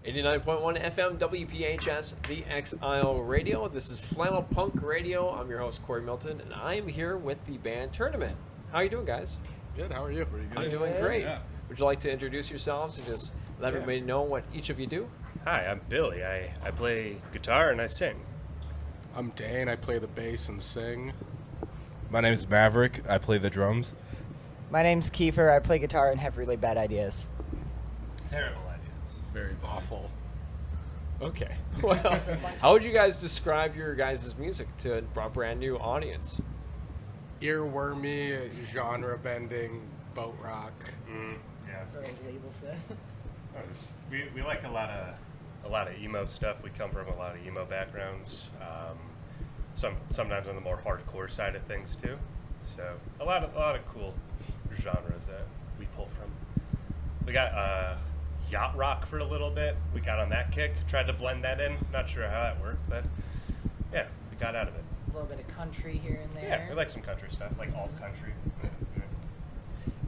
89.1 FM WPHS, the X-Isle Radio. This is Flannel Punk Radio. I'm your host, Corey Milton, and I am here with the band Tournament. How are you doing, guys? Good, how are you? Pretty good. I'm doing great. Yeah. Would you like to introduce yourselves and just let everybody know what each of you do? Hi, I'm Billy. I play guitar and I sing. I'm Dane, I play the bass and sing. My name is Maverick. I play the drums. My name's Kiefer. I play guitar and have really bad ideas. Terrible ideas. Very Awful. Okay. Well, how would you guys describe your guys' music to a brand new audience? Earwormy, genre-bending, boat rock. Yeah. That's what our label said. We like a lot of emo stuff. We come from a lot of emo backgrounds. Sometimes on the more hardcore side of things too. So a lot of cool genres that we pull from. We got yacht rock for a little bit. We got on that kick. Tried to blend that in. Not sure how that worked, but yeah, we got out of it. A little bit of country here and there. Yeah, we like some country stuff, like alt country.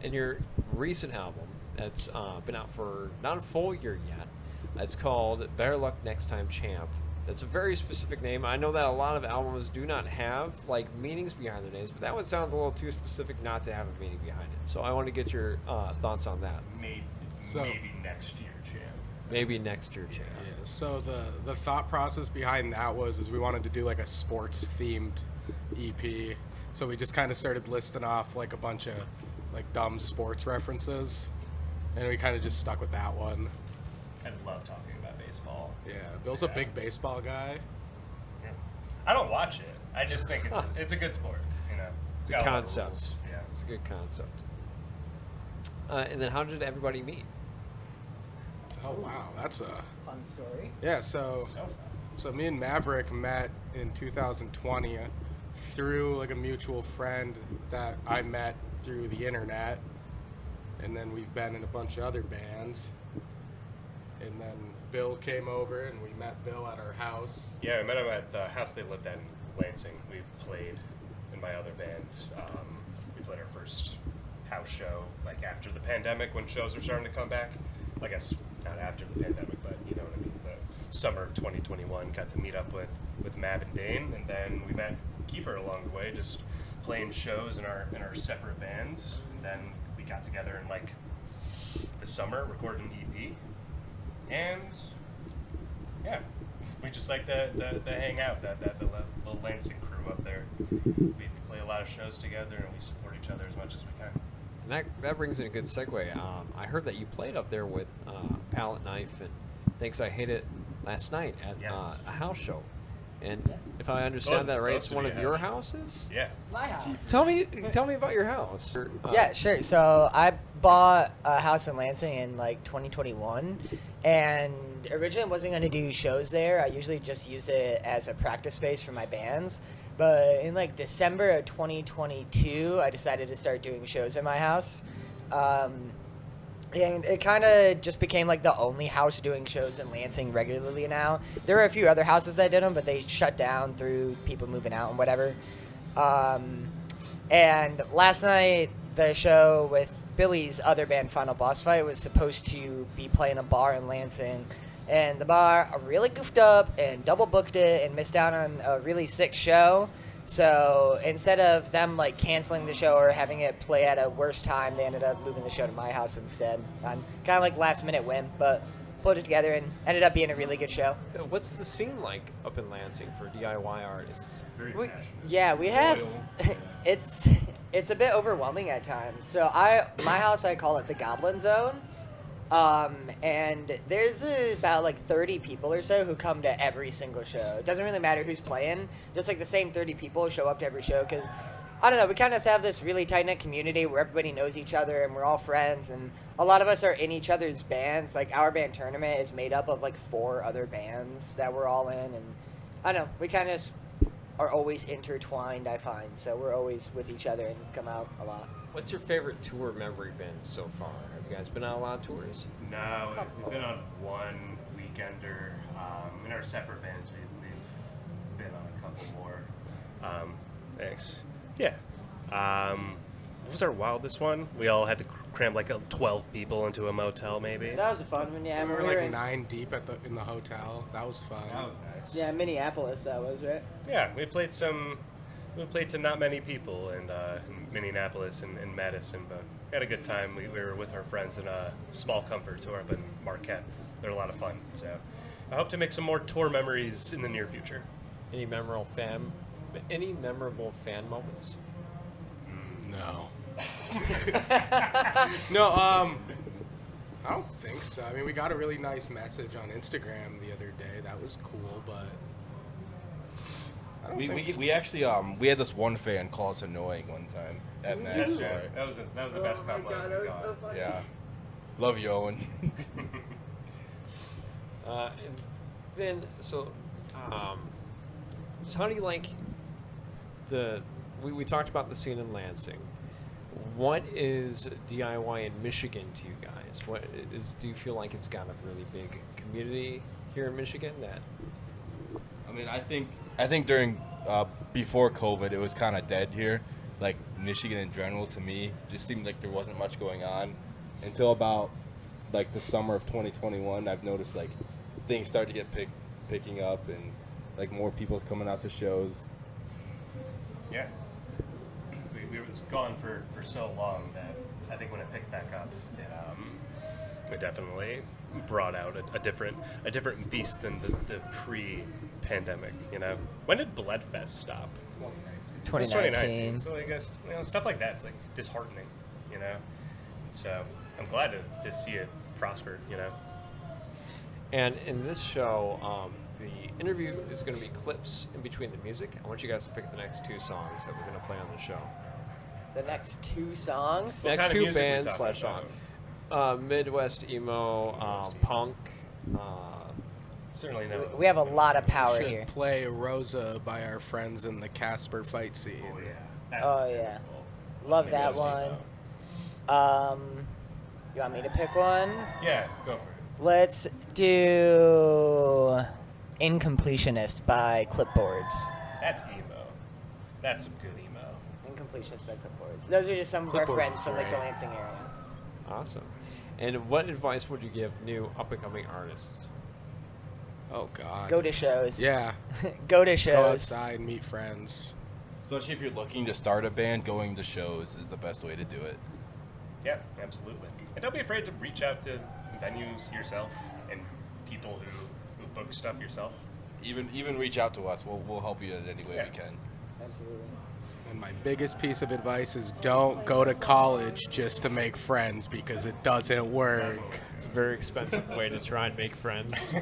And your recent album that's been out for not a full year yet, it's called Better Luck Next Time Champ. That's a very specific name. I know that a lot of albums do not have like meanings behind their names, but that one sounds a little too specific not to have a meaning behind it. So I want to get your thoughts on that. Maybe next year, champ. Maybe next year, champ. Yeah, so the thought process behind that was we wanted to do like a sports-themed EP. So we just kind of started listing off like a bunch of like dumb sports references. And we kind of just stuck with that one. I love talking about baseball. Yeah, Bill's a big baseball guy. Yeah. I don't watch it. I just think it's a good sport. You know, It's a got lot of concept. rules. Yeah. It's a good concept. And then how did everybody meet? Oh wow, that's a Fun story. yeah. So So fun. So me and Maverick met in 2020 through like a mutual friend that I met through the internet, and then we've been in a bunch of other bands. And then Bill came over, and we met Bill at our house. Yeah, I met him at the house they lived at in Lansing. We played in my other band. We played our first house show like after the pandemic when shows were starting to come back. I guess not after the pandemic, but you know what I mean. The summer of 2021, got to meet up with Mav and Dane, and then we met Kiefer along the way, just playing shows in our separate bands. And then we got together in like the summer, recorded an EP, and yeah, we just like to hang out. That little Lansing crew up there. We play a lot of shows together, and we support each other as much as we can. And that brings in a good segue. I heard that you played up there with Palette Knife and Thanks I Hate It last night at Yes. a house show. And Yes. if I understand that right, supposed it's to one be of a your house. houses? Yeah. My house. Tell me about your house. Yeah, sure. So I bought a house in Lansing in like 2021, and originally wasn't going to do shows there. I usually just used it as a practice space for my bands. But in like December of 2022, I decided to start doing shows at my house. And it kind of just became like the only house doing shows in Lansing regularly now. There were a few other houses that did them, but they shut down through people moving out and whatever. And last night, the show with Billy's other band, Final Boss Fight, was supposed to be playing a bar in Lansing. And the bar really goofed up and double booked it and missed out on a really sick show. So instead of them like canceling the show or having it play at a worse time, they ended up moving the show to my house instead. On kind of like last minute whim, but pulled it together and ended up being a really good show. What's the scene like up in Lansing for DIY artists? Very We, passionate. yeah, we have. Loyal. It's a bit overwhelming at times. So my house, I call it the Goblin Zone. And there's about like 30 people or so who come to every single show. It doesn't really matter who's playing. Just like the same 30 people show up to every show because, I don't know, we kind of have this really tight-knit community where everybody knows each other and we're all friends. And a lot of us are in each other's bands. Like our band Tournament is made up of like 4 other bands that we're all in. And I don't know, we kind of are always intertwined, I find. So we're always with each other and come out a lot. What's your favorite tour memory been so far? Have you guys been on a lot of tours? No, we've been on one weekender. In our separate bands, we've been on a couple more. Thanks. Yeah. what was our wildest one? We all had to cram like 12 people into a motel, maybe. That was a fun one, yeah. We were we were like in, 9 deep in the hotel. That was fun. That was nice. yeah, Minneapolis, that was, right? Yeah, we played to not many people in Minneapolis and Madison, but we had a good time. We were with our friends in Small Comforts who are up in Marquette. They're a lot of fun. So I hope to make some more tour memories in the near future. Any memorable fan moments? No. No, I don't think so. I mean, we got a really nice message on Instagram the other day. That was cool, but I don't think We actually we had this one fan call us annoying one time at Matt's store. That was the best compliment we got. funny. Yeah. Love you, Owen. And then, so how do you like we talked about the scene in Lansing. What is DIY in Michigan to you guys? Do you feel like it's got a really big community here in Michigan that? I mean, I think during before COVID, it was kind of dead here. Like Michigan in general, to me, just seemed like there wasn't much going on until about like the summer of 2021. I've noticed like things started to get picking up and like more people coming out to shows. Yeah. We was gone for so long that I think when it picked back up, it definitely brought out a different beast than the pre-pandemic. You know, when did Bloodfest stop? 2019. It was 2019. So I guess stuff like that's like disheartening. You know, so I'm glad to see it prosper. You know. And in this show, the interview is going to be clips in between the music. I want you guys to pick the next 2 songs that we're going to play on the show. The next 2 songs? What Next kind of 2 music we bands talking / song. about? Midwest emo, punk. Certainly no. We have a lot of power should here. play Rosa by our friends in the Casper fight scene. Oh yeah. That's Oh, the yeah. pinnacle. Love that Midwest one. emo. You want me to pick one? Yeah, go for it. Let's do Incompletionist by Clipboards. That's emo. That's some good emo. Incompletionist by Clipboards. Those are just some of our Clipboards friends is from like the great. Lansing area. Awesome. And what advice would you give new up-and-coming artists? Oh God. Go to shows. Yeah. Go to Go shows. outside, meet friends. Especially if you're looking to start a band, going to shows is the best way to do it. Yeah, absolutely. And don't be afraid to reach out to venues yourself and people who book stuff yourself. Even reach out to us. We'll help you in any way Yeah. we can. Absolutely. And my biggest piece of advice is don't go to college just to make friends because it doesn't work. It's a very expensive way to try and make friends.